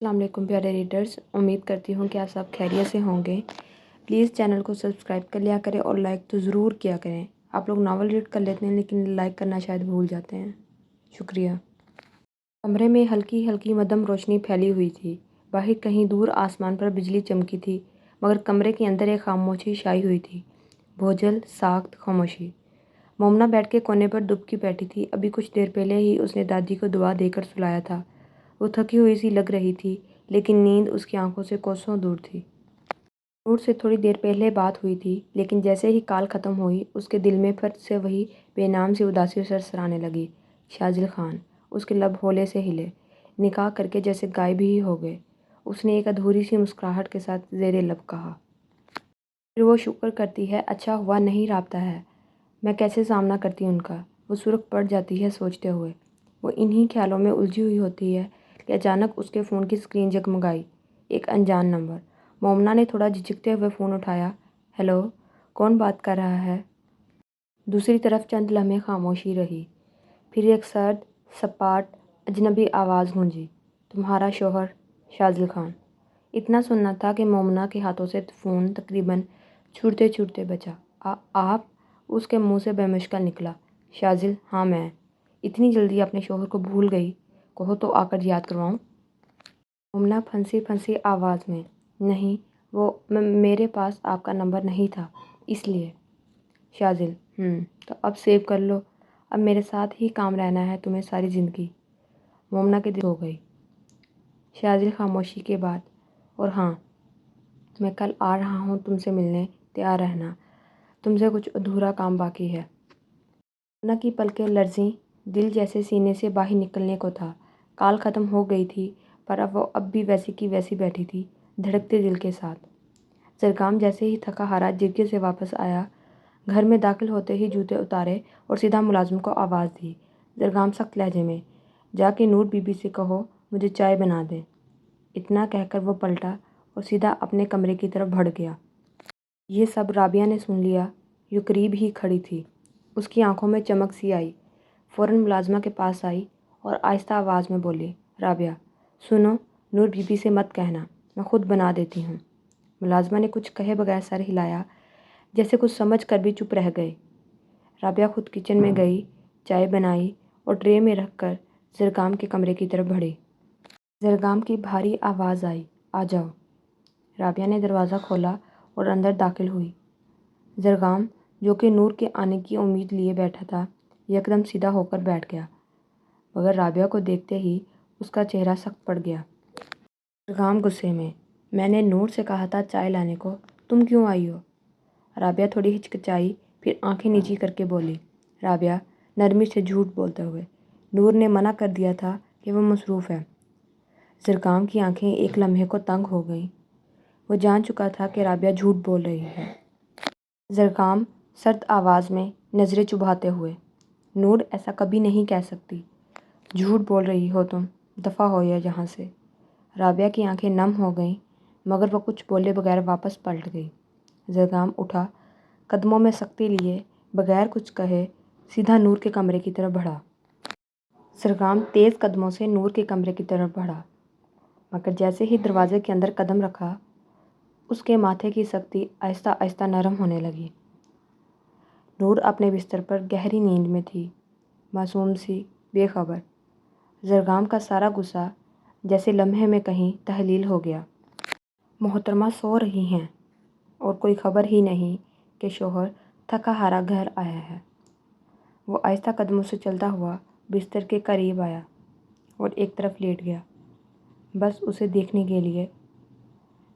السلام علیکم پیارے ریڈرز، امید کرتی ہوں کہ آپ سب خیریت سے ہوں گے۔ پلیز چینل کو سبسکرائب کر لیا کریں اور لائک تو ضرور کیا کریں۔ آپ لوگ ناول ریڈ کر لیتے ہیں لیکن لائک کرنا شاید بھول جاتے ہیں، شکریہ۔ کمرے میں ہلکی ہلکی مدھم روشنی پھیلی ہوئی تھی۔ باہر کہیں دور آسمان پر بجلی چمکی تھی، مگر کمرے کے اندر ایک خاموشی چھائی ہوئی تھی، بوجھل ساخت خاموشی۔ مومنہ بیٹھ کے کونے پر دبکی بیٹھی تھی۔ ابھی کچھ دیر پہلے ہی اس نے دادی کو دعا دے کر سلایا تھا۔ وہ تھکی ہوئی سی لگ رہی تھی، لیکن نیند اس کی آنکھوں سے کوسوں دور تھی۔ نور سے تھوڑی دیر پہلے بات ہوئی تھی، لیکن جیسے ہی کال ختم ہوئی اس کے دل میں پھر سے وہی بے نام سی اداسی سرسرانے لگی۔ شاذل خان، اس کے لب ہولے سے ہلے، نکاح کر کے جیسے غائب ہی ہو گئے۔ اس نے ایک ادھوری سی مسکراہٹ کے ساتھ زیر لب کہا۔ پھر وہ شکر کرتی ہے اچھا ہوا نہیں رابطہ ہے، میں کیسے سامنا کرتی ان کا۔ وہ سرخ پڑ جاتی ہے سوچتے ہوئے۔ وہ انہی خیالوں میں الجھی ہوئی ہوتی ہے کہ اچانک اس کے فون کی اسکرین جگمگائی۔ ایک انجان نمبر۔ مومنہ نے تھوڑا جھجکتے ہوئے فون اٹھایا۔ ہیلو، کون بات کر رہا ہے؟ دوسری طرف چند لمحے خاموشی رہی، پھر ایک سرد، سپاٹ، اجنبی آواز گونجی۔ تمہارا شوہر شاذل خان۔ اتنا سننا تھا کہ مومنہ کے ہاتھوں سے فون تقریباً چھوٹتے چھوٹتے بچا۔ آپ؟ اس کے منہ سے بے مشکل نکلا۔ شاذل، ہاں میں۔ اتنی جلدی اپنے شوہر کو بھول گئی؟ کہو تو آ کر یاد کرواؤں؟ مومنہ پھنسی پھنسی آواز میں، نہیں، وہ میرے پاس آپ کا نمبر نہیں تھا، اس لیے۔ شاذل، تو اب سیو کر لو، اب میرے ساتھ ہی کام رہنا ہے تمہیں ساری زندگی۔ مومنہ کے دل ہو گئی۔ شاذل خاموشی کے بعد، اور ہاں، میں کل آ رہا ہوں تم سے ملنے، تیار رہنا، تم سے کچھ ادھورا کام باقی ہے۔ مومنہ کی پلکیں لرزیں، دل جیسے سینے سے باہر نکلنے کو تھا۔ کال ختم ہو گئی تھی، پر وہ اب بھی ویسی کی ویسی بیٹھی تھی، دھڑکتے دل کے ساتھ۔ زرگام جیسے ہی تھکا ہارا جرگے سے واپس آیا، گھر میں داخل ہوتے ہی جوتے اتارے اور سیدھا ملازم کو آواز دی۔ زرگام سخت لہجے میں، جا کے نور بی بی سے کہو مجھے چائے بنا دے۔ اتنا کہہ کر وہ پلٹا اور سیدھا اپنے کمرے کی طرف بڑھ گیا۔ یہ سب رابعہ نے سن لیا۔ یہ قریب ہی کھڑی تھی، اس کی آنکھوں میں چمک سی آئی۔ فوراً ملازمہ کے پاس آئی اور آہستہ آواز میں بولی، رابعہ، سنو، نور بی بی سے مت کہنا، میں خود بنا دیتی ہوں۔ ملازمہ نے کچھ کہے بغیر سر ہلایا، جیسے کچھ سمجھ کر بھی چپ رہ گئے۔ رابعہ خود کچن میں گئی، چائے بنائی اور ٹرے میں رکھ کر زرگام کے کمرے کی طرف بڑھی۔ زرگام کی بھاری آواز آئی، آ جاؤ۔ رابعہ نے دروازہ کھولا اور اندر داخل ہوئی۔ زرگام، جو کہ نور کے آنے کی امید لیے بیٹھا تھا، یکدم سیدھا ہو کر بیٹھ گیا، مگر رابعہ کو دیکھتے ہی اس کا چہرہ سخت پڑ گیا۔ زرگام غصے میں نے نور سے کہا تھا چائے لانے کو، تم کیوں آئی ہو؟ رابعہ تھوڑی ہچکچائی، پھر آنکھیں نیچی کر کے بولی۔ رابعہ نرمی سے جھوٹ بولتے ہوئے، نور نے منع کر دیا تھا کہ وہ مصروف ہے۔ زرگام کی آنکھیں ایک لمحے کو تنگ ہو گئیں۔ وہ جان چکا تھا کہ رابعہ جھوٹ بول رہی ہے۔ زرگام سرد آواز میں، نظریں چبھاتے ہوئے، نور ایسا کبھی نہیں کہہ سکتی، جھوٹ بول رہی ہو تم، دفع ہو یہاں سے۔ رابعہ کی آنکھیں نم ہو گئیں، مگر وہ کچھ بولے بغیر واپس پلٹ گئی۔ زرگام اٹھا، قدموں میں سختی لیے، بغیر کچھ کہے سیدھا نور کے کمرے کی طرف بڑھا۔ زرگام تیز قدموں سے نور کے کمرے کی طرف بڑھا، مگر جیسے ہی دروازے کے اندر قدم رکھا، اس کے ماتھے کی سختی آہستہ آہستہ نرم ہونے لگی۔ نور اپنے بستر پر گہری نیند میں تھی، معصوم سی، بے خبر۔ زرگام کا سارا غصہ جیسے لمحے میں کہیں تحلیل ہو گیا۔ محترمہ سو رہی ہیں اور کوئی خبر ہی نہیں کہ شوہر تھکا ہارا گھر آیا ہے۔ وہ آہستہ قدموں سے چلتا ہوا بستر کے قریب آیا اور ایک طرف لیٹ گیا، بس اسے دیکھنے کے لیے،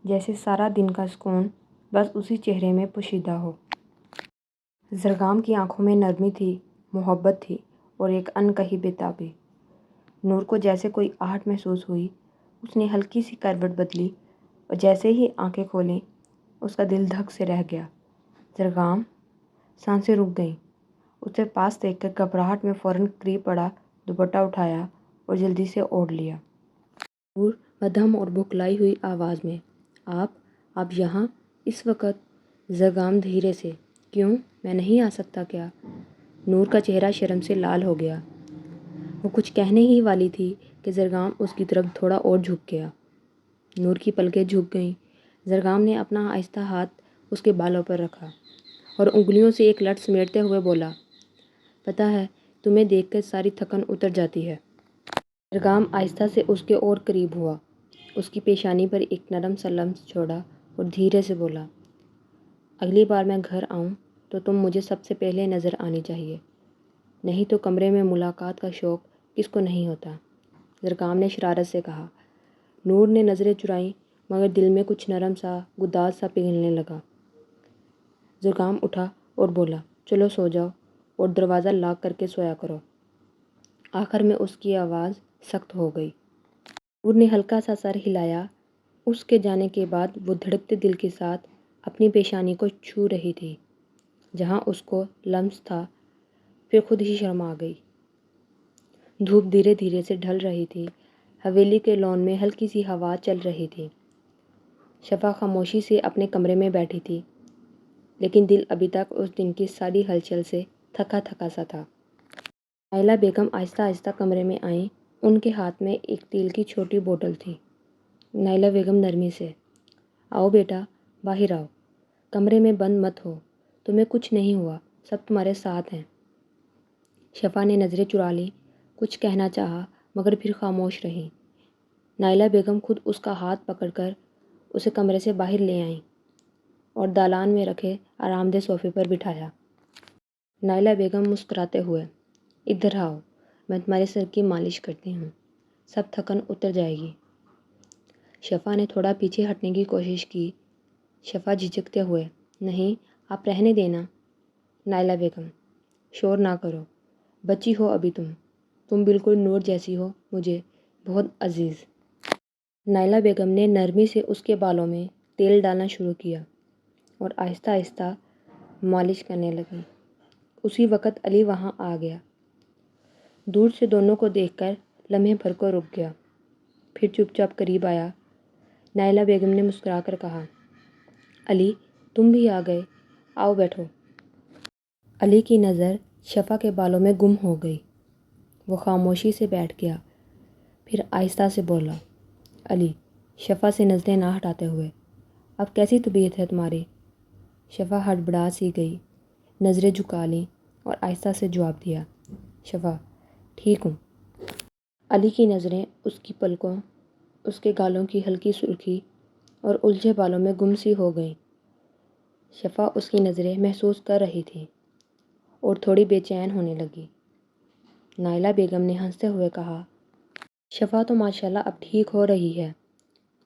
جیسے سارا دن کا سکون بس اسی چہرے میں پوشیدہ ہو۔ زرگام کی آنکھوں میں نرمی تھی، محبت تھی اور ایک انکہی بے تابی۔ نور کو جیسے کوئی آہٹ محسوس ہوئی، اس نے ہلکی سی کروٹ بدلی اور جیسے ہی آنکھیں کھولیں، اس کا دل دھک سے رہ گیا۔ زرگام، سانسیں رک گئیں۔ اسے پاس دیکھ کر گھبراہٹ میں فوراً قریب پڑا، دوپٹہ اٹھایا اور جلدی سے اوڑھ لیا۔ نور مدھم اور بھکلائی ہوئی آواز میں، آپ یہاں اس وقت؟ زرگام دھیرے سے، کیوں، میں نہیں آ سکتا کیا؟ نور کا چہرہ شرم سے لال ہو گیا۔ وہ کچھ کہنے ہی والی تھی کہ زرگام اس کی طرف تھوڑا اور جھک گیا۔ نور کی پلکیں جھک گئیں۔ زرگام نے اپنا آہستہ ہاتھ اس کے بالوں پر رکھا اور انگلیوں سے ایک لٹ سمیٹتے ہوئے بولا، پتہ ہے تمہیں دیکھ کر ساری تھکن اتر جاتی ہے۔ زرگام آہستہ سے اس کے اور قریب ہوا، اس کی پیشانی پر ایک نرم سا لمس چھوڑا اور دھیرے سے بولا، اگلی بار میں گھر آؤں تو تم مجھے سب سے پہلے نظر آنی چاہیے، نہیں تو کمرے میں ملاقات کا شوق کس کو نہیں ہوتا۔ زرگام نے شرارت سے کہا۔ نور نے نظریں چرائیں مگر دل میں کچھ نرم سا گداز سا پگھلنے لگا۔ زرگام اٹھا اور بولا، چلو سو جاؤ اور دروازہ لاک کر کے سویا کرو۔ آخر میں اس کی آواز سخت ہو گئی۔ نور نے ہلکا سا سر ہلایا۔ اس کے جانے کے بعد وہ دھڑکتے دل کے ساتھ اپنی پیشانی کو چھو رہی تھی جہاں اس کو لمس تھا، پھر خود ہی شرم آ گئی۔ دھوپ دھیرے دھیرے سے ڈھل رہی تھی، حویلی کے لان میں ہلکی سی ہوا چل رہی تھی۔ شفا خاموشی سے اپنے کمرے میں بیٹھی تھی، لیکن دل ابھی تک اس دن کی ساری ہلچل سے تھکا تھکا سا تھا۔ نائلہ بیگم آہستہ آہستہ کمرے میں آئیں۔ ان کے ہاتھ میں ایک تیل کی چھوٹی بوتل تھی۔ نائلہ بیگم نرمی سے، آؤ بیٹا باہر آؤ، کمرے میں بند مت ہو، تمہیں کچھ نہیں ہوا، سب تمہارے ساتھ ہیں۔ شفا نے نظریں چرا لیں، کچھ کہنا چاہا مگر پھر خاموش رہیں۔ نائلہ بیگم خود اس کا ہاتھ پکڑ کر اسے کمرے سے باہر لے آئیں اور دالان میں رکھے آرام دہ صوفے پر بٹھایا۔ نائلہ بیگم مسکراتے ہوئے، ادھر آؤ، میں تمہارے سر کی مالش کرتی ہوں، سب تھکن اتر جائے گی۔ شفا نے تھوڑا پیچھے ہٹنے کی کوشش کی۔ شفا جھجکتے ہوئے، نہیں آپ رہنے دینا۔ نائلہ بیگم، شور نہ کرو، بچی ہو ابھی تم بالکل نور جیسی ہو، مجھے بہت عزیز۔ نائلہ بیگم نے نرمی سے اس کے بالوں میں تیل ڈالنا شروع کیا اور آہستہ آہستہ مالش کرنے لگی۔ اسی وقت علی وہاں آ گیا۔ دور سے دونوں کو دیکھ کر لمحے بھر کو رک گیا، پھر چپ چاپ قریب آیا۔ نائلہ بیگم نے مسکرا کر کہا، علی تم بھی آ گئے، آؤ بیٹھو۔ علی کی نظر شفا کے بالوں میں گم ہو گئی۔ وہ خاموشی سے بیٹھ گیا، پھر آہستہ سے بولا، علی، شفا سے نظریں نہ ہٹاتے ہوئے، اب کیسی طبیعت ہے تمہاری؟ شفا ہڑبڑا سی گئی، نظریں جھکا لیں اور آہستہ سے جواب دیا، شفا ٹھیک ہوں۔ علی کی نظریں اس کی پلکوں، اس کے گالوں کی ہلکی سرخی اور الجھے بالوں میں گم سی ہو گئیں۔ شفا اس کی نظریں محسوس کر رہی تھی اور تھوڑی بے چین ہونے لگی۔ نائلہ بیگم نے ہنستے ہوئے کہا، شفا تو ماشاءاللہ اب ٹھیک ہو رہی ہے،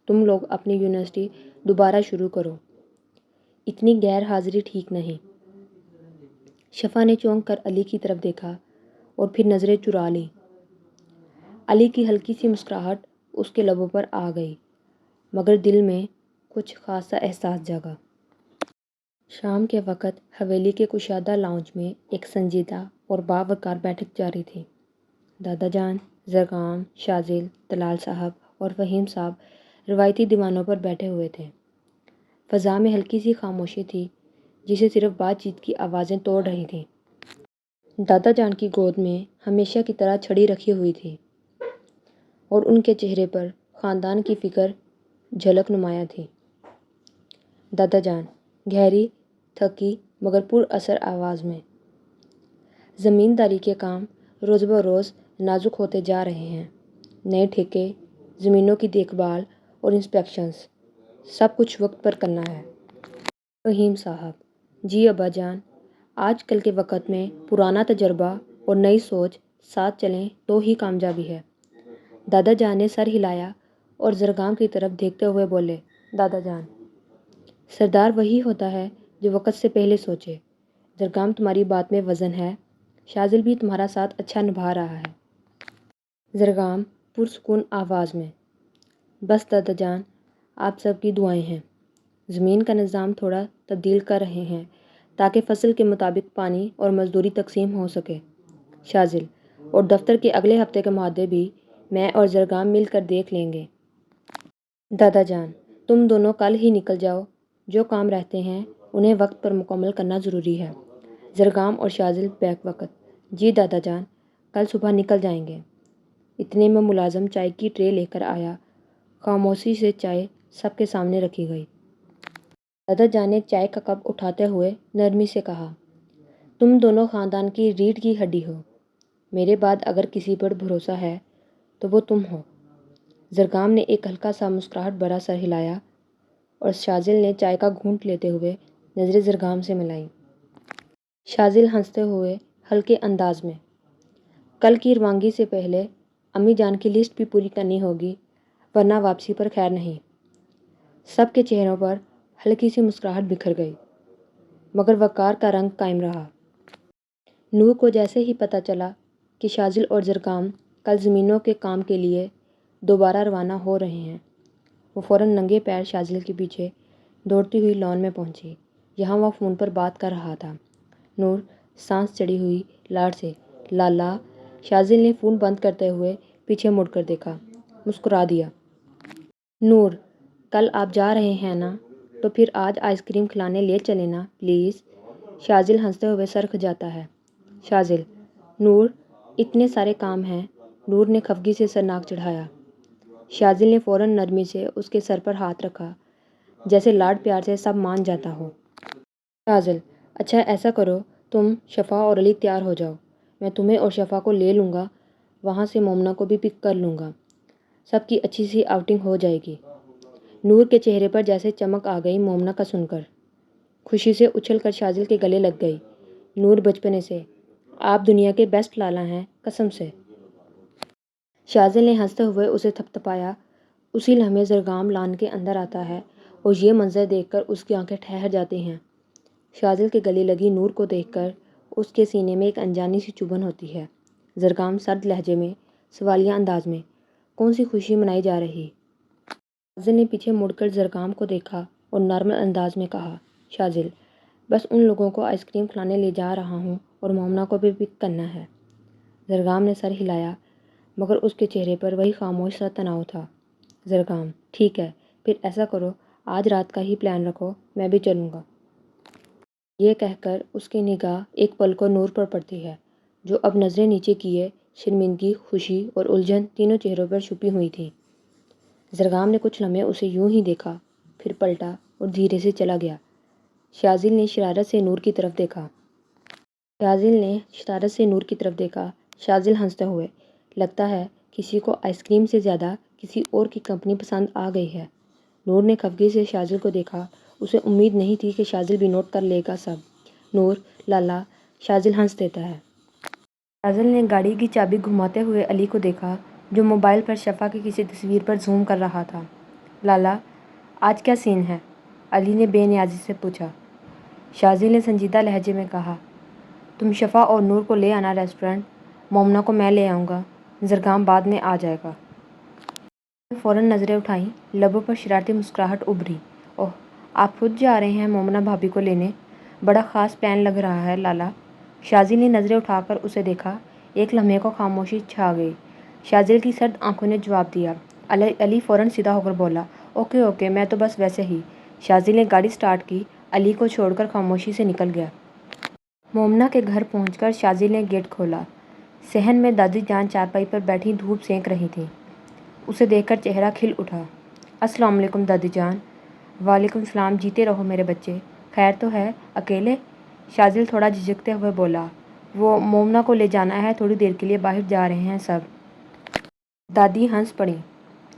تم لوگ اپنی یونیورسٹی دوبارہ شروع کرو، اتنی غیر حاضری ٹھیک نہیں۔ شفا نے چونک کر علی کی طرف دیکھا اور پھر نظریں چرا لیں۔ علی کی ہلکی سی مسکراہٹ اس کے لبوں پر آ گئی مگر دل میں کچھ خاص سا احساس جاگا۔ شام کے وقت حویلی کے کشادہ لاؤنج میں ایک سنجیدہ اور باوقار بیٹھک جاری تھی۔ دادا جان، زرگام، شاذل، طلال صاحب اور فہیم صاحب روایتی دیوانوں پر بیٹھے ہوئے تھے۔ فضا میں ہلکی سی خاموشی تھی جسے صرف بات چیت کی آوازیں توڑ رہی تھیں۔ دادا جان کی گود میں ہمیشہ کی طرح چھڑی رکھی ہوئی تھی اور ان کے چہرے پر خاندان کی فکر جھلک نمایاں تھی۔ دادا جان گہری، تھکی مگر پر اثر آواز میں، زمینداری کے کام روز بروز نازک ہوتے جا رہے ہیں، نئے ٹھیکے، زمینوں کی دیکھ بھال اور انسپیکشنز، سب کچھ وقت پر کرنا ہے۔ فہیم صاحب، جی ابا جان، آج کل کے وقت میں پرانا تجربہ اور نئی سوچ ساتھ چلیں تو ہی کامیابی ہے۔ دادا جان نے سر ہلایا اور زرگام کی طرف دیکھتے ہوئے بولے، دادا جان، سردار وہی ہوتا ہے جو وقت سے پہلے سوچے۔ زرگام تمہاری بات میں وزن ہے، شاذل بھی تمہارا ساتھ اچھا نبھا رہا ہے۔ زرگام پرسکون آواز میں، بس دادا جان، آپ سب کی دعائیں ہیں۔ زمین کا نظام تھوڑا تبدیل کر رہے ہیں تاکہ فصل کے مطابق پانی اور مزدوری تقسیم ہو سکے۔ شاذل، اور دفتر کے اگلے ہفتے کے معاہدے بھی میں اور زرگام مل کر دیکھ لیں گے۔ دادا جان، تم دونوں کل ہی نکل جاؤ، جو کام رہتے ہیں انہیں وقت پر مکمل کرنا ضروری ہے۔ زرگام اور شاذل بیک وقت، جی دادا جان، کل صبح نکل جائیں گے۔ اتنے میں ملازم چائے کی ٹرے لے کر آیا۔ خاموشی سے چائے سب کے سامنے رکھی گئی۔ دادا جان نے چائے کا کپ اٹھاتے ہوئے نرمی سے کہا، تم دونوں خاندان کی ریڑھ کی ہڈی ہو۔ میرے بعد اگر کسی پر بھروسہ ہے تو وہ تم ہو۔ زرگام نے ایک ہلکا سا مسکراہٹ بھرا سر ہلایا اور شازل نے چائے کا گھونٹ لیتے ہوئے نظریں زرگام سے ملائیں۔ شازل ہنستے ہوئے ہلکے انداز میں، کل کی روانگی سے پہلے امی جان کی لسٹ بھی پوری کرنی ہوگی ورنہ واپسی پر خیر نہیں۔ سب کے چہروں پر ہلکی سی مسکراہٹ بکھر گئی مگر وقار کا رنگ قائم رہا۔ نور کو جیسے ہی پتہ چلا کہ شازل اور زرگام کل زمینوں کے کام کے لیے دوبارہ روانہ ہو رہے ہیں، وہ فوراً ننگے پیر شازل کے پیچھے دوڑتی ہوئی لان میں پہنچی جہاں وہ فون پر بات کر رہا تھا۔ نور سانس چڑھی ہوئی لاڑ سے لالا۔ شازل نے فون بند کرتے ہوئے پیچھے مڑ کر دیکھا، مسکرا دیا۔ نور، کل آپ جا رہے ہیں نا تو پھر آج آئس کریم کھلانے لے چلیں نا پلیز۔ شازل ہنستے ہوئے سر کھجاتا ہے۔ شازل، نور، اتنے سارے کام ہیں۔ نور نے خفگی سے سر ناک چڑھایا۔ شازل نے فوراً نرمی سے اس کے سر پر ہاتھ رکھا جیسے لاڈ پیار سے سب مان جاتا ہو۔ شازل، اچھا ایسا کرو، تم شفا اور علی تیار ہو جاؤ، میں تمہیں اور شفا کو لے لوں گا، وہاں سے مومنہ کو بھی پک کر لوں گا، سب کی اچھی سی آؤٹنگ ہو جائے گی۔ نور کے چہرے پر جیسے چمک آ گئی مومنہ کا سن کر، خوشی سے اچھل کر شازل کے گلے لگ گئی۔ نور بچپنے سے، آپ دنیا کے بیسٹ لالا ہیں، قسم سے۔ شازل نے ہنستے ہوئے اسے تھپ تھپایا۔ اسی لمحے زرگام لان کے اندر آتا ہے اور یہ منظر دیکھ کر اس کی آنکھیں ٹھہر جاتی ہیں۔ شازل کے گلے لگی نور کو دیکھ کر اس کے سینے میں ایک انجانی سی چبھن ہوتی ہے۔ زرگام سرد لہجے میں، سوالیہ انداز میں، کون سی خوشی منائی جا رہی؟ شازل نے پیچھے مڑ کر زرگام کو دیکھا اور نارمل انداز میں کہا، شازل، بس ان لوگوں کو آئس کریم کھلانے لے جا رہا ہوں اور مومنہ کو بھی پک کرنا ہے۔ زرگام نے سر ہلایا مگر اس کے چہرے پر وہی خاموش سا تناؤ تھا۔ زرگام، ٹھیک ہے، پھر ایسا کرو، آج رات کا ہی پلان رکھو، میں بھی چلوں گا۔ یہ کہہ کر اس کی نگاہ ایک پل کو نور پر پڑتی ہے جو اب نظریں نیچے کیے شرمندگی، خوشی اور الجھن تینوں چہروں پر چھپی ہوئی تھی۔ زرگام نے کچھ لمحے اسے یوں ہی دیکھا، پھر پلٹا اور دھیرے سے چلا گیا۔ شازل نے شرارت سے نور کی طرف دیکھا۔ شازل ہنستے ہوئے، لگتا ہے کسی کو آئس کریم سے زیادہ کسی اور کی کمپنی پسند آ گئی ہے۔ نور نے خفگی سے شازل کو دیکھا، اسے امید نہیں تھی کہ شازل بھی نوٹ کر لے گا سب۔ نور، لالا، شازل ہنس دیتا ہے۔ شازل نے گاڑی کی چابی گھماتے ہوئے علی کو دیکھا جو موبائل پر شفا کی کسی تصویر پر زوم کر رہا تھا۔ لالا، آج کیا سین ہے؟ علی نے بے نیازی سے پوچھا۔ شازل نے سنجیدہ لہجے میں کہا، تم شفا اور نور کو لے آنا ریسٹورنٹ، مومنہ کو میں لے آؤں گا، زرگام بعد میں آ جائے گا۔ فوراً نظریں اٹھائیں، لبوں پر شرارتی مسکراہٹ ابھری۔ اوہ، آپ خود جا رہے ہیں مومنہ بھابھی کو لینے؟ بڑا خاص پلان لگ رہا ہے لالا۔ شازل نے نظریں اٹھا کر اسے دیکھا۔ ایک لمحے کو خاموشی چھا گئی۔ شازل کی سرد آنکھوں نے جواب دیا۔ علی فوراً سیدھا ہو کر بولا، اوکے اوکے، میں تو بس ویسے ہی۔ شازل نے گاڑی سٹارٹ کی، علی کو چھوڑ کر خاموشی سے نکل گیا۔ مومنہ کے گھر پہنچ کر شازل نے گیٹ کھولا۔ صحن میں دادی جان چارپائی پر بیٹھی دھوپ سینک رہی تھیں۔ اسے دیکھ کر چہرہ کھل اٹھا۔ السلام علیکم دادی جان۔ وعلیکم السلام، جیتے رہو میرے بچے۔ خیر تو ہے، اکیلے؟ شازل تھوڑا جھجکتے ہوئے بولا، وہ مومنہ کو لے جانا ہے، تھوڑی دیر کے لیے باہر جا رہے ہیں سب۔ دادی ہنس پڑیں،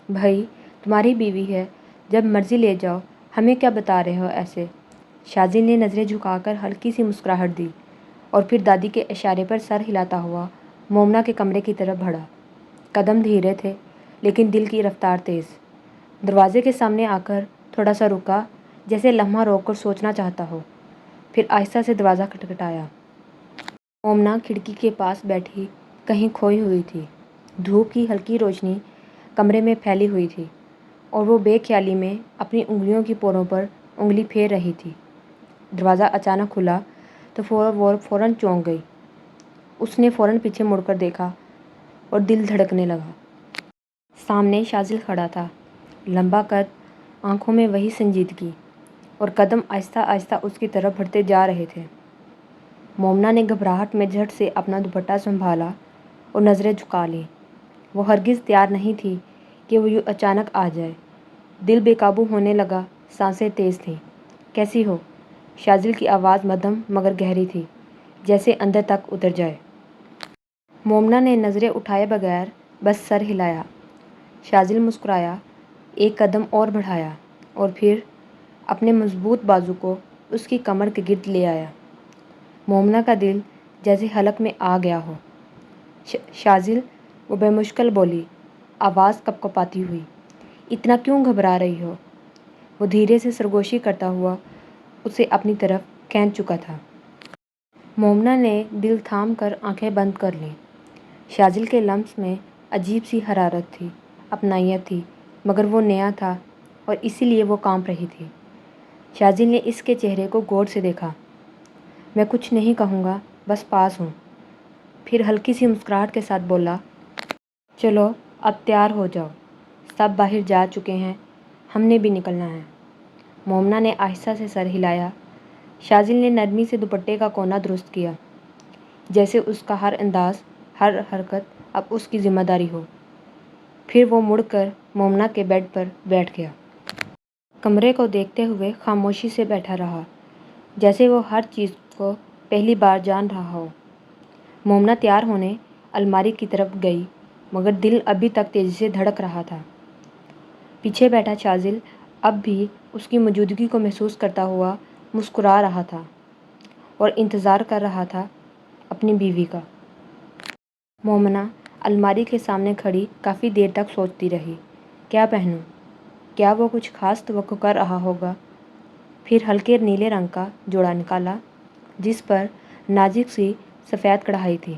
بھائی تمہاری بیوی ہے، جب مرضی لے جاؤ، ہمیں کیا بتا رہے ہو ایسے؟ شازل نے نظریں جھکا کر ہلکی سی مسکراہٹ دی اور پھر دادی کے اشارے پر سر ہلاتا ہوا مومنہ کے کمرے کی طرف بڑھا۔ قدم دھیرے تھے لیکن دل کی رفتار تیز۔ دروازے کے سامنے آ کر تھوڑا سا رکا جیسے لمحہ روک کر سوچنا چاہتا ہو، پھر آہستہ سے دروازہ کھٹکھٹایا۔ مومنہ کھڑکی کے پاس بیٹھی کہیں کھوئی ہوئی تھی۔ دھوپ کی ہلکی روشنی کمرے میں پھیلی ہوئی تھی اور وہ بے خیالی میں اپنی انگلیوں کی پوروں پر انگلی پھیر رہی تھی۔ دروازہ اچانک کھلا تو فوراً چونک گئی۔ اس نے فوراً پیچھے مڑ کر دیکھا اور دل دھڑکنے لگا۔ سامنے شازل کھڑا تھا، لمبا قد، آنکھوں میں وہی سنجیدگی، اور قدم آہستہ آہستہ اس کی طرف بڑھتے جا رہے تھے۔ مومنہ نے گھبراہٹ میں جھٹ سے اپنا دوپٹہ سنبھالا اور نظریں جھکا لیں۔ وہ ہرگز تیار نہیں تھی کہ وہ یوں اچانک آ جائے۔ دل بے قابو ہونے لگا، سانسیں تیز تھیں۔ کیسی ہو؟ شاذل کی آواز مدھم مگر گہری تھی، جیسے اندر تک اتر جائے۔ مومنہ نے نظریں اٹھائے بغیر بس سر ہلایا۔ شاذل مسکرایا، ایک قدم اور بڑھایا اور پھر اپنے مضبوط بازو کو اس کی کمر کے گرد لے آیا۔ مومنہ کا دل جیسے حلق میں آ گیا ہو۔ شاذل، وہ بے مشکل بولی، آواز کپکپاتی ہوئی، اتنا کیوں گھبرا رہی ہو؟ وہ دھیرے سے سرگوشی کرتا ہوا اسے اپنی طرف کھینچ چکا تھا۔ مومنہ نے دل تھام کر آنکھیں بند کر لیں۔ شاذل کے لمس میں عجیب سی حرارت تھی، اپنائیت تھی، مگر وہ نیا تھا اور اسی لیے وہ کانپ رہی تھی۔ شاذل نے اس کے چہرے کو غور سے دیکھا۔ میں کچھ نہیں کہوں گا، بس پاس ہوں۔ پھر ہلکی سی مسکراہٹ کے ساتھ بولا، چلو اب تیار ہو جاؤ، سب باہر جا چکے ہیں، ہم نے بھی نکلنا ہے۔ مومنہ نے آہستہ سے سر ہلایا۔ شاذل نے نرمی سے دوپٹے کا کونا درست کیا، جیسے اس کا ہر انداز، ہر حرکت اب اس کی ذمہ داری ہو۔ پھر وہ مڑ کر مومنہ کے بیڈ پر بیٹھ گیا۔ کمرے کو دیکھتے ہوئے خاموشی سے بیٹھا رہا، جیسے وہ ہر چیز کو پہلی بار جان رہا ہو۔ مومنہ تیار ہونے الماری کی طرف گئی، مگر دل ابھی تک تیزی سے دھڑک رہا تھا۔ پیچھے بیٹھا شاذل اب بھی اس کی موجودگی کو محسوس کرتا ہوا مسکرا رہا تھا اور انتظار کر رہا تھا اپنی بیوی کا۔ مومنہ الماری کے سامنے کھڑی کافی دیر تک سوچتی رہی، کیا پہنوں؟ کیا وہ کچھ خاص توقع کر رہا ہوگا؟ پھر ہلکے نیلے رنگ کا جوڑا نکالا، جس پر نازک سی سفید کڑھائی تھی،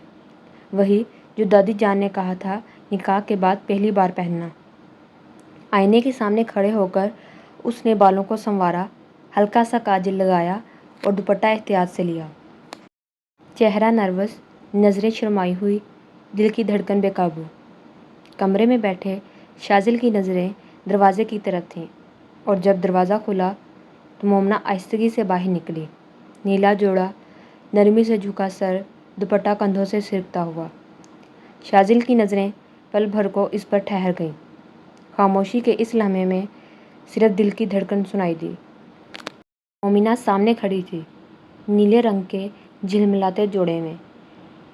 وہی جو دادی جان نے کہا تھا نکاح کے بعد پہلی بار پہننا۔ آئینے کے سامنے کھڑے ہو کر اس نے بالوں کو سنوارا، ہلکا سا کاجل لگایا اور دوپٹہ احتیاط سے لیا۔ چہرہ نروس، نظریں شرمائی ہوئی، دل کی دھڑکن بے قابو۔ کمرے میں بیٹھے شاذل کی نظریں دروازے کی طرف تھیں اور جب دروازہ کھلا تو مومنہ آہستگی سے باہر نکلی، نیلا جوڑا، نرمی سے جھکا سر، دوپٹہ کندھوں سے سرکتا ہوا۔ شاذل کی نظریں پل بھر کو اس پر ٹھہر گئیں۔ خاموشی کے اس لمحے میں صرف دل کی دھڑکن سنائی دی۔ مومنہ سامنے کھڑی تھی، نیلے رنگ کے جھلملاتے جوڑے میں،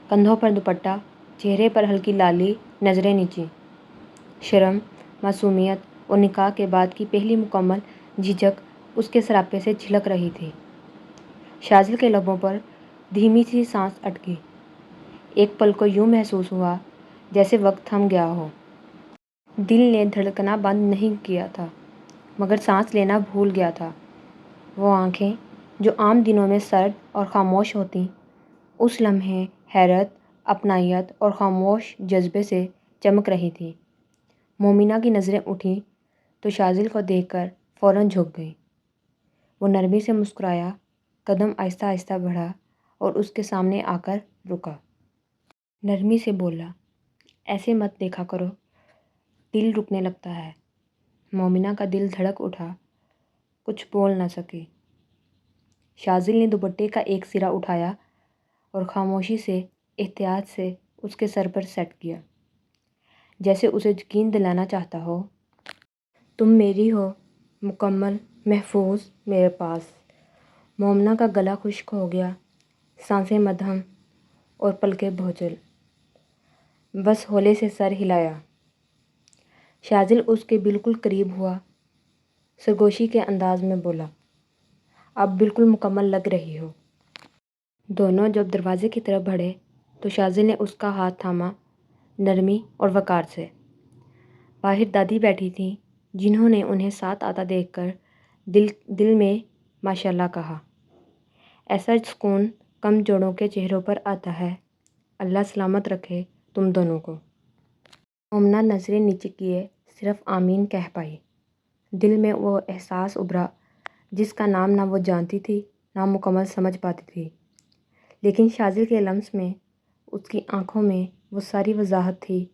کندھوں پر دوپٹہ، چہرے پر ہلکی لالی، نظریں نیچی۔ شرم، معصومیت اور نکاح کے بعد کی پہلی مکمل جھجک اس کے سراپے سے جھلک رہی تھی۔ شاذل کے لبوں پر دھیمی سی سانس اٹکی۔ ایک پل کو یوں محسوس ہوا جیسے وقت تھم گیا ہو۔ دل نے دھڑکنا بند نہیں کیا تھا، مگر سانس لینا بھول گیا تھا۔ وہ آنکھیں جو عام دنوں میں سرد اور خاموش ہوتیں، اس لمحے حیرت، اپنائیت اور خاموش جذبے سے چمک رہی تھیں۔ مومنہ کی نظریں اٹھیں تو شاذل کو دیکھ کر فوراً جھک گئیں۔ وہ نرمی سے مسکرایا، قدم آہستہ آہستہ بڑھا اور اس کے سامنے آ کر رکا۔ نرمی سے بولا، ایسے مت دیکھا کرو، دل رکنے لگتا ہے۔ مومنہ کا دل دھڑک اٹھا، کچھ بول نہ سکی۔ شاذل نے دوپٹے کا ایک سرا اٹھایا اور خاموشی سے، احتیاط سے اس کے سر پر سیٹ کیا، جیسے اسے یقین دلانا چاہتا ہو، تم میری ہو، مکمل، محفوظ، میرے پاس۔ مومنہ کا گلا خشک ہو گیا، سانسیں مدھم اور پلکیں بوجھل، بس ہولے سے سر ہلایا۔ شاذل اس کے بالکل قریب ہوا، سرگوشی کے انداز میں بولا، اب بالکل مکمل لگ رہی ہو۔ دونوں جب دروازے کی طرف بڑھے تو شاذل نے اس کا ہاتھ تھاما، نرمی اور وقار سے۔ باہر دادی بیٹھی تھیں، جنہوں نے انہیں ساتھ آتا دیکھ کر دل میں ماشاءاللہ کہا۔ ایسا سکون کم جوڑوں کے چہروں پر آتا ہے، اللہ سلامت رکھے تم دونوں کو۔ مومنہ نظریں نیچے کیے صرف آمین کہہ پائی۔ دل میں وہ احساس ابھرا جس کا نام نہ وہ جانتی تھی، نہ مکمل سمجھ پاتی تھی، لیکن شاذل کے لمس میں، اس کی آنکھوں میں وہ ساری وضاحت تھی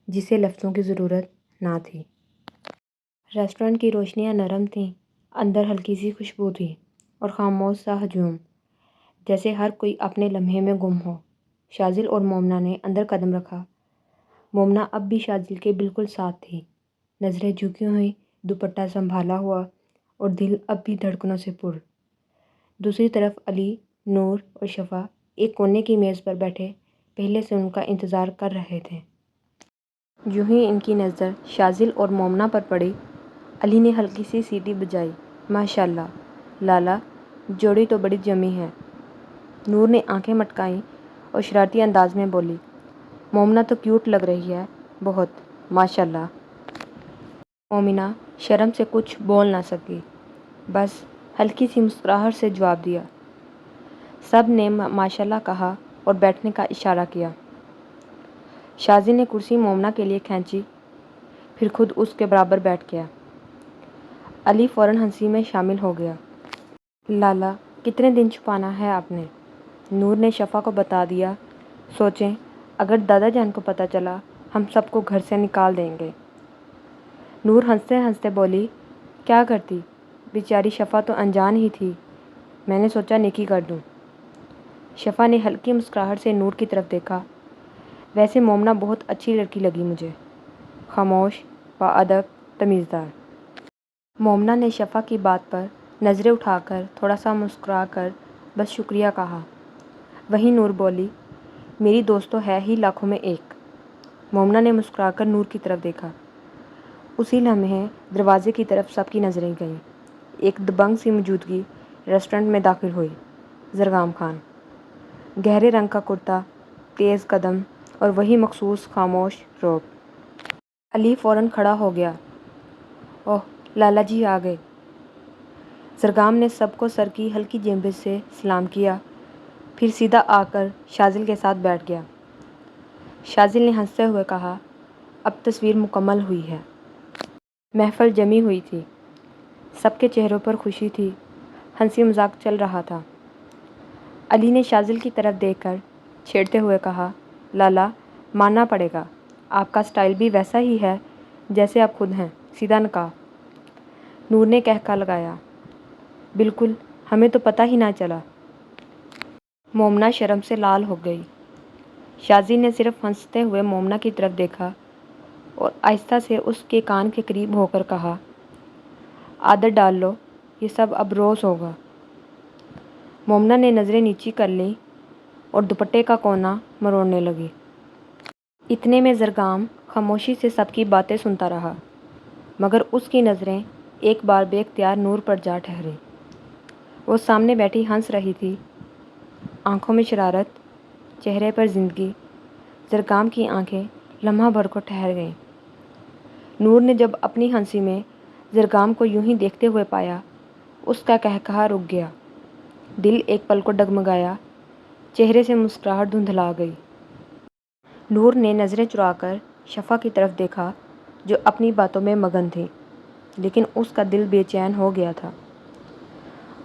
جسے لفظوں کی ضرورت نہ تھی۔ ریسٹورنٹ کی روشنیاں نرم تھیں، اندر ہلکی سی خوشبو تھی اور خاموش سا ہجوم، جیسے ہر کوئی اپنے لمحے میں گم ہو۔ شاذل اور مومنہ نے اندر قدم رکھا۔ مومنہ اب بھی شاذل کے بالکل ساتھ تھی، نظریں جھکی ہوئی، دوپٹہ سنبھالا ہوا اور دل اب بھی دھڑکنوں سے پر۔ دوسری طرف علی، نور اور شفا ایک کونے کی میز پر بیٹھے پہلے سے ان کا انتظار کر رہے تھے۔ یوں ہی ان کی نظر شاذل اور مومنہ پر پڑی، علی نے ہلکی سی سیٹی بجائی۔ ماشاءاللہ لالا، جوڑی تو بڑی جمی ہے۔ نور نے آنکھیں مٹکائیں اور شرارتی انداز میں بولی، مومنہ تو کیوٹ لگ رہی ہے، بہت، ماشاءاللہ۔ مومنہ شرم سے کچھ بول نہ سکی، بس ہلکی سی مسکراہٹ سے جواب دیا۔ سب نے ماشاءاللہ کہا اور بیٹھنے کا اشارہ کیا۔ شاذل نے کرسی مومنہ کے لیے کھینچی، پھر خود اس کے برابر بیٹھ گیا۔ علی فوراً ہنسی میں شامل ہو گیا۔ لالا، کتنے دن چھپانا ہے آپ نے؟ نور نے شفا کو بتا دیا۔ سوچیں، اگر دادا جان کو پتہ چلا، ہم سب کو گھر سے نکال دیں گے۔ نور ہنستے ہنستے بولی، کیا کرتی، بیچاری شفا تو انجان ہی تھی، میں نے سوچا نیکی کر دوں۔ شفا نے ہلکی مسکراہٹ سے نور کی طرف دیکھا۔ ویسے مومنہ بہت اچھی لڑکی لگی مجھے، خاموش، باادب، تمیزدار۔ مومنہ نے شفا کی بات پر نظریں اٹھا کر تھوڑا سا مسکرا کر بس شکریہ کہا۔ وہیں نور بولی، میری دوست تو ہے ہی لاکھوں میں ایک۔ مومنہ نے مسکرا کر نور کی طرف دیکھا۔ اسی لمحے دروازے کی طرف سب کی نظریں گئیں۔ ایک دبنگ سی موجودگی ریسٹورنٹ میں داخل ہوئی۔ زرگام خان، گہرے رنگ کا کرتا، تیز قدم اور وہی مخصوص خاموش روب۔ علی فوراً کھڑا ہو گیا۔ اوہ، لالا جی آ گئے۔ زرگام نے سب کو سر کی ہلکی جنبش سے سلام کیا، پھر سیدھا آ کر شاذل کے ساتھ بیٹھ گیا۔ شاذل نے ہنستے ہوئے کہا، اب تصویر مکمل ہوئی ہے۔ محفل جمی ہوئی تھی، سب کے چہروں پر خوشی تھی، ہنسی مذاق چل رہا تھا۔ علی نے شاذل کی طرف دیکھ کر چھیڑتے ہوئے کہا، لالا، ماننا پڑے گا، آپ کا سٹائل بھی ویسا ہی ہے جیسے آپ خود ہیں، سیدھا نکاح۔ نور نے کہکا لگایا، بالکل، ہمیں تو پتہ ہی نہ چلا۔ مومنہ شرم سے لال ہو گئی۔ شاذل نے صرف ہنستے ہوئے مومنہ کی طرف دیکھا اور آہستہ سے اس کے کان کے قریب ہو کر کہا، عادت ڈال لو، یہ سب اب روز ہوگا۔ مومنہ نے نظریں نیچی کر لیں اور دوپٹے کا کونا مروڑنے لگی۔ اتنے میں زرگام خاموشی سے سب کی باتیں سنتا رہا، مگر اس کی نظریں ایک بار بے اختیار نور پر جا ٹھہریں۔ وہ سامنے بیٹھی ہنس رہی تھی، آنکھوں میں شرارت، چہرے پر زندگی۔ زرگام کی آنکھیں لمحہ بھر کو ٹھہر گئیں۔ نور نے جب اپنی ہنسی میں زرگام کو یوں ہی دیکھتے ہوئے پایا، اس کا قہقہا رک گیا، دل ایک پل کو ڈگمگایا، چہرے سے مسکراہٹ دھندلا گئی۔ نور نے نظریں چرا کر شفا کی طرف دیکھا جو اپنی باتوں میں مگن تھی، لیکن اس کا دل بے چین ہو گیا تھا۔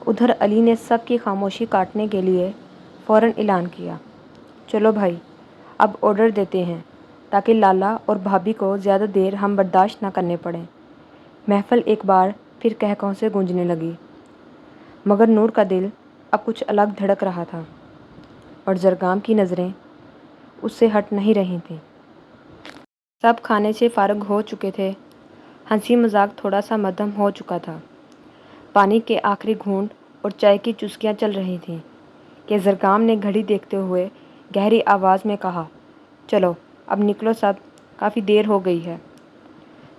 ادھر علی نے سب کی خاموشی کاٹنے کے لیے فوراً اعلان کیا، چلو بھائی، اب آرڈر دیتے ہیں تاکہ لالا اور بھابھی کو زیادہ دیر ہم برداشت نہ کرنے پڑیں۔ محفل ایک بار پھر قہقہوں سے گونجنے لگی، مگر نور کا دل اب کچھ الگ دھڑک رہا تھا اور زرگام کی نظریں اس سے ہٹ نہیں رہی تھیں۔ سب کھانے سے فارغ ہو چکے تھے، ہنسی مذاق تھوڑا سا مدھم ہو چکا تھا۔ پانی کے آخری گھونٹ اور چائے کی چسکیاں چل رہی تھیں کہ زرگام نے گھڑی دیکھتے ہوئے گہری آواز میں کہا، چلو اب نکلو سب، کافی دیر ہو گئی ہے۔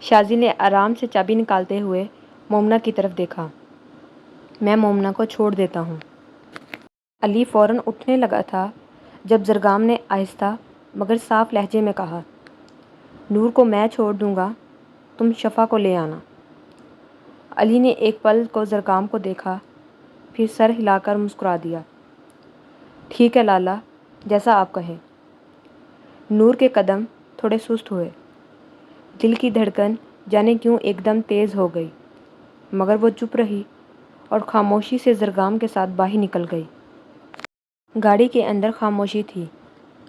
شاذل نے آرام سے چابی نکالتے ہوئے مومنہ کی طرف دیکھا، میں مومنہ کو چھوڑ دیتا ہوں۔ علی فوراً اٹھنے لگا تھا جب زرگام نے آہستہ مگر صاف لہجے میں کہا، نور کو میں چھوڑ دوں گا، تم شفا کو لے آنا۔ علی نے ایک پل کو زرگام کو دیکھا، پھر سر ہلا کر مسکرا دیا، ٹھیک ہے لالا، جیسا آپ کہیں۔ نور کے قدم تھوڑے سست ہوئے، دل کی دھڑکن جانے کیوں ایک دم تیز ہو گئی، مگر وہ چپ رہی اور خاموشی سے زرگام کے ساتھ باہر نکل گئی۔ گاڑی کے اندر خاموشی تھی،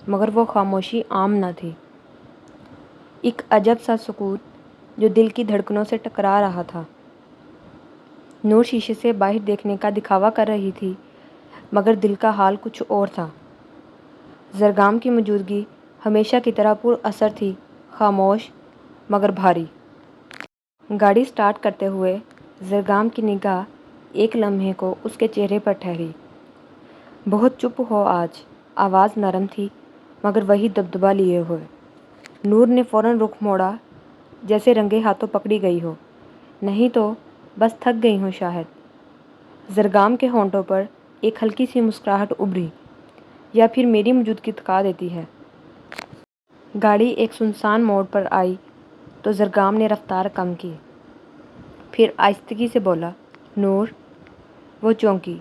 مگر وہ خاموشی عام نہ تھی، ایک عجب سا سکوت جو دل کی دھڑکنوں سے ٹکرا رہا تھا۔ نور شیشے سے باہر دیکھنے کا دکھاوا کر رہی تھی، مگر دل کا حال کچھ اور تھا۔ زرگام کی موجودگی ہمیشہ کی طرح پر اثر تھی، خاموش مگر بھاری۔ گاڑی سٹارٹ کرتے ہوئے زرگام کی نگاہ ایک لمحے کو اس کے چہرے پر ٹھہری۔ بہت چپ ہو آج، آواز نرم تھی مگر وہی دبدبا لیے ہوئے۔ نور نے فوراً رخ موڑا، جیسے رنگے ہاتھوں پکڑی گئی ہو۔ نہیں تو بس تھک گئی ہوں شاید۔ زرگام کے ہونٹوں پر ایک ہلکی سی مسکراہٹ ابھری، یا پھر میری موجودگی تھکا دیتی ہے۔ گاڑی ایک سنسان موڑ پر آئی تو زرگام نے رفتار کم کی، پھر آہستگی سے بولا، نور۔ وہ چونکی۔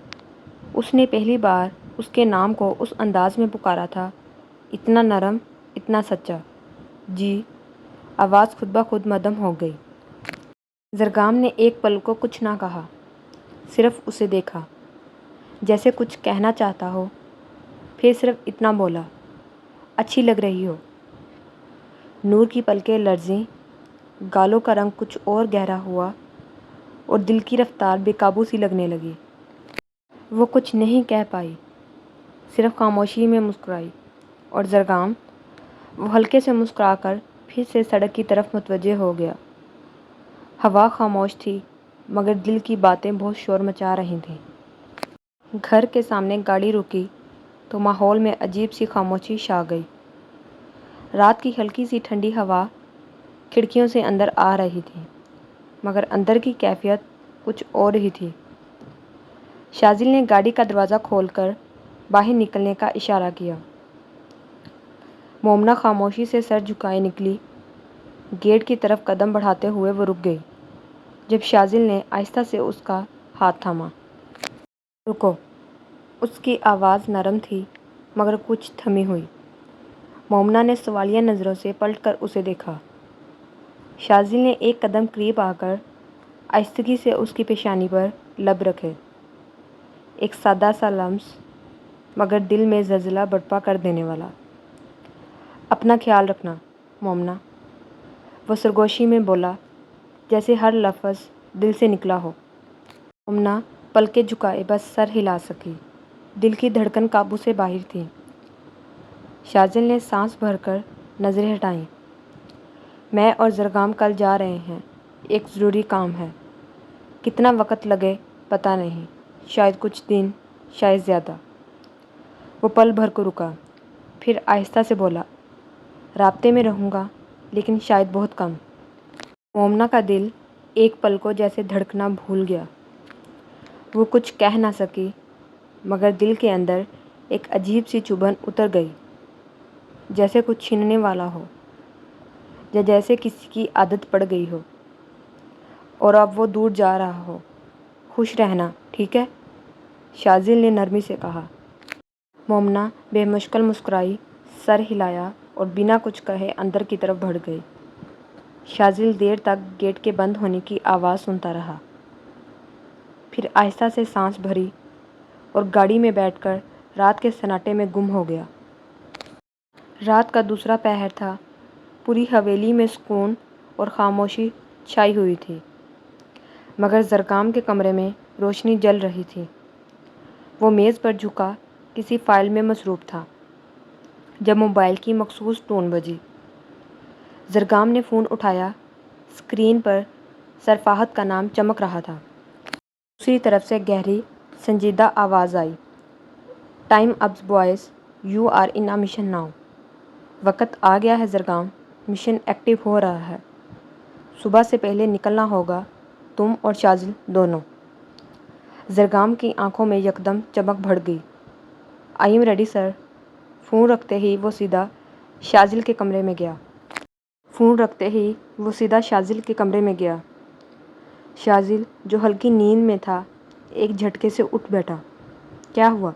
اس نے پہلی بار اس کے نام کو اس انداز میں پکارا تھا، اتنا نرم، اتنا سچا۔ جی۔ آواز خود بخود مدھم ہو گئی۔ زرگام نے ایک پل کو کچھ نہ کہا، صرف اسے دیکھا، جیسے کچھ کہنا چاہتا ہو، پھر صرف اتنا بولا، اچھی لگ رہی ہو۔ نور کی پلکیں لرزیں، گالوں کا رنگ کچھ اور گہرا ہوا اور دل کی رفتار بے قابو سی لگنے لگی۔ وہ کچھ نہیں کہہ پائی، صرف خاموشی میں مسکرائی، اور زرگام، وہ ہلکے سے مسکرا کر پھر سے سڑک کی طرف متوجہ ہو گیا۔ ہوا خاموش تھی مگر دل کی باتیں بہت شور مچا رہی تھیں۔ گھر کے سامنے گاڑی رکی تو ماحول میں عجیب سی خاموشی چھا گئی۔ رات کی ہلکی سی ٹھنڈی ہوا کھڑکیوں سے اندر آ رہی تھی، مگر اندر کی کیفیت کچھ اور ہی تھی۔ شاذل نے گاڑی کا دروازہ کھول کر باہر نکلنے کا اشارہ کیا۔ مومنہ خاموشی سے سر جھکائے نکلی۔ گیٹ کی طرف قدم بڑھاتے ہوئے وہ رک گئی، جب شاذل نے آہستہ سے اس کا ہاتھ تھاما۔ رکو۔ اس کی آواز نرم تھی مگر کچھ تھمی ہوئی۔ مومنہ نے سوالیہ نظروں سے پلٹ کر اسے دیکھا۔ شاذل نے ایک قدم قریب آ کر آہستگی سے اس کی پیشانی پر لب رکھے۔ ایک سادہ سا لمس، مگر دل میں زلزلہ برپا کر دینے والا۔ اپنا خیال رکھنا، مومنہ، وہ سرگوشی میں بولا، جیسے ہر لفظ دل سے نکلا ہو۔ مومنہ پلکیں جھکائے بس سر ہلا سکی۔ دل کی دھڑکن قابو سے باہر تھی۔ شاذل نے سانس بھر کر نظریں ہٹائیں۔ میں اور زرگام کل جا رہے ہیں، ایک ضروری کام ہے۔ کتنا وقت لگے پتہ نہیں، شاید کچھ دن، شاید زیادہ۔ وہ پل بھر کو رکا، پھر آہستہ سے بولا، رابطے میں رہوں گا لیکن شاید بہت کم۔ مومنہ کا دل ایک پل کو جیسے دھڑکنا بھول گیا۔ وہ کچھ کہہ نہ سکی مگر دل کے اندر ایک عجیب سی چبھن اتر گئی، جیسے کچھ چھیننے والا ہو، یا جیسے کسی کی عادت پڑ گئی ہو اور اب وہ دور جا رہا ہو۔ خوش رہنا، ٹھیک ہے؟ شاذل نے نرمی سے کہا۔ مومنہ بے مشکل مسکرائی، سر ہلایا اور بنا کچھ کہے اندر کی طرف بڑھ گئی۔ شاذل دیر تک گیٹ کے بند ہونے کی آواز سنتا رہا، پھر آہستہ سے سانس بھری اور گاڑی میں بیٹھ کر رات کے سناٹے میں گم ہو گیا۔ رات کا دوسرا پہر تھا۔ پوری حویلی میں سکون اور خاموشی چھائی ہوئی تھی، مگر زرگام کے کمرے میں روشنی جل رہی تھی۔ وہ میز پر جھکا کسی فائل میں مصروف تھا، جب موبائل کی مخصوص ٹون بجی۔ زرگام نے فون اٹھایا۔ اسکرین پر سرفراہت کا نام چمک رہا تھا۔ دوسری طرف سے گہری، سنجیدہ آواز آئی، time up boys, you are in a mission now. وقت آ گیا ہے زرگام، مشن ایکٹیو ہو رہا ہے۔ صبح سے پہلے نکلنا ہوگا، تم اور شاذل دونوں۔ زرگام کی آنکھوں میں یکدم چمک بڑھ گئی۔ I am ready sir. Phone رکھتے ہی وہ سیدھا شاذل کے کمرے میں گیا۔ شاذل، جو ہلکی نیند میں تھا، ایک جھٹکے سے اٹھ بیٹھا۔ کیا ہوا؟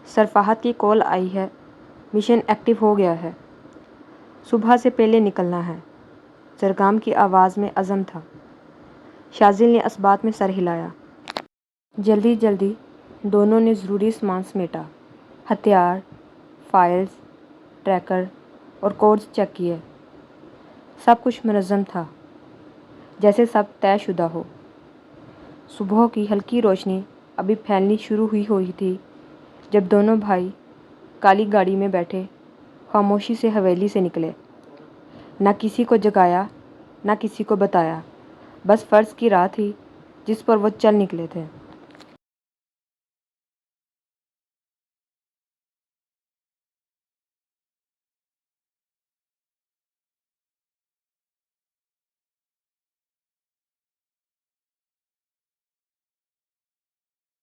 سرفراہت کی کال آئی ہے، مشن ایکٹیو ہو گیا ہے، صبح سے پہلے نکلنا ہے۔ زرگام کی آواز میں عزم تھا۔ شاذل نے اثبات میں سر ہلایا۔ جلدی جلدی دونوں نے ضروری سامان سمیٹا، ہتھیار، فائلز، ٹریکر اور کوڈز چیک کیے۔ سب کچھ منظم تھا، جیسے سب طے شدہ ہو۔ صبح کی ہلکی روشنی ابھی پھیلنی شروع ہوئی تھی جب دونوں بھائی کالی گاڑی میں بیٹھے خاموشی سے حویلی سے نکلے۔ نہ کسی کو جگایا، نہ کسی کو بتایا، بس فرض کی راہ تھی جس پر وہ چل نکلے تھے۔